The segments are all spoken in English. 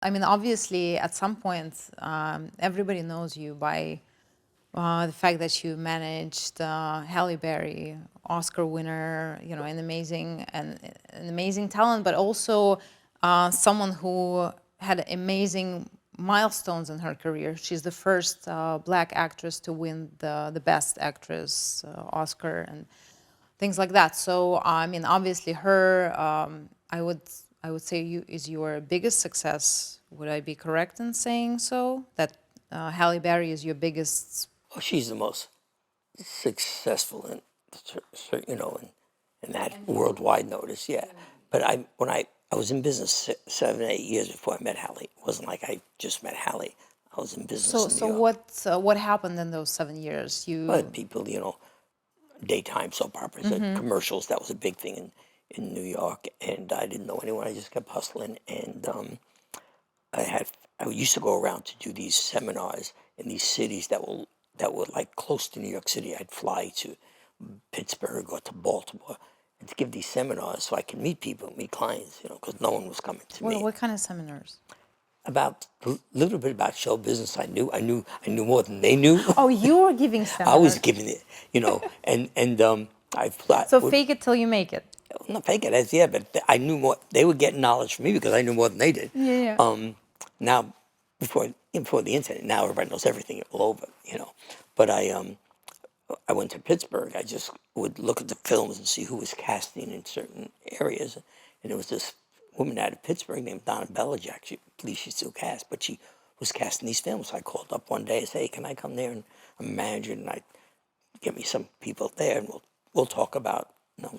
I mean, obviously, at some point, everybody knows you by the fact that you managed Halle Berry, Oscar winner, you know, an amazing talent, but also someone who had amazing milestones in her career. She's the first black actress to win the Best Actress Oscar and things like that. So I mean, obviously, her I would say is your biggest success. Would I be correct in saying so? That Halle Berry is your biggest. Oh, she's the most successful in that worldwide notice, yeah. But when I was in business 7, 8 years before I met Halle. It wasn't like I just met Halle. I was in business in New York. What happened in those 7 years? But people, daytime soap operas, commercials, that was a big thing in New York. And I didn't know anyone. I just kept hustling. And I used to go around to do these seminars in these cities that were like close to New York City. I'd fly to Pittsburgh or to Baltimore and to give these seminars so I could meet people, meet clients, because no one was coming to me. What kind of seminars? About a little bit about show business. I knew more than they knew. Oh, you were giving seminars. I was giving it, and I thought. So fake it till you make it. Not fake it, but I knew more. They were getting knowledge from me because I knew more than they did. Yeah. Now, before the internet, now everybody knows everything all over, But I went to Pittsburgh. I just would look at the films and see who was casting in certain areas, and there was this woman out of Pittsburgh named Donna Belijack. She believes she still cast, but she was casting these films. So I called up one day and said, "Hey, can I come there?" And I'm a manager, and I get me some people there, and we'll talk about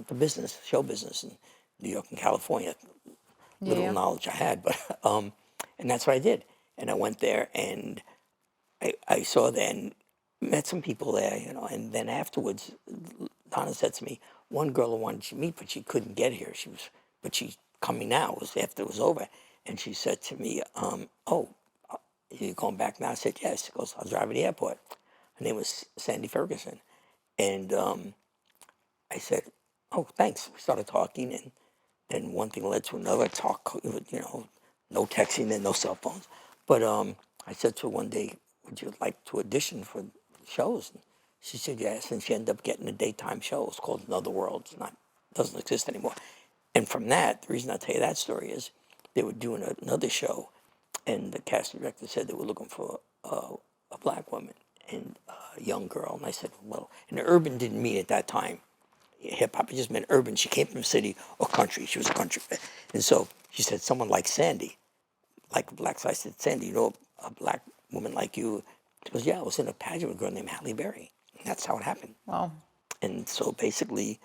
the business, show business in New York and California. Little knowledge I had, but and that's what I did. And I went there, and I saw there and met some people there, And then afterwards, Donna said to me, one girl I wanted to meet, but she couldn't get here. But she's coming now. It was after it was over, and she said to me, "Oh, you going back now?" I said, "Yes." She goes, "I'll drive to the airport." Her name was Sandy Ferguson, and I said, "Oh, thanks." We started talking, and then one thing led to another. Talk, no texting and no cell phones. But I said to her one day, "Would you like to audition for shows?" And she said yes, and she ended up getting a daytime show. It's called Another World. Doesn't exist anymore. And from that, the reason I tell you that story is they were doing another show, and the casting director said they were looking for a black woman and a young girl. And I said, well, and urban didn't mean at that time hip hop. It just meant urban. She came from city or country. She was a country. And so she said, someone like Sandy, like a black. So I said, Sandy, a black woman like you? She goes, yeah, I was in a pageant with a girl named Halle Berry. And that's how it happened. Wow. And so basically,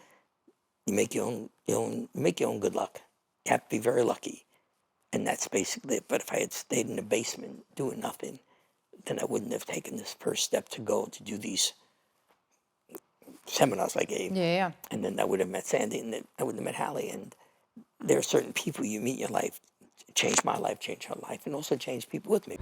you make your own good luck. You have to be very lucky, and that's basically it. But if I had stayed in the basement doing nothing, then I wouldn't have taken this first step to go to do these seminars I gave. Yeah. And then I would have met Sandy, and then I would have met Halle. And there are certain people you meet in your life, change my life, change her life, and also change people with me.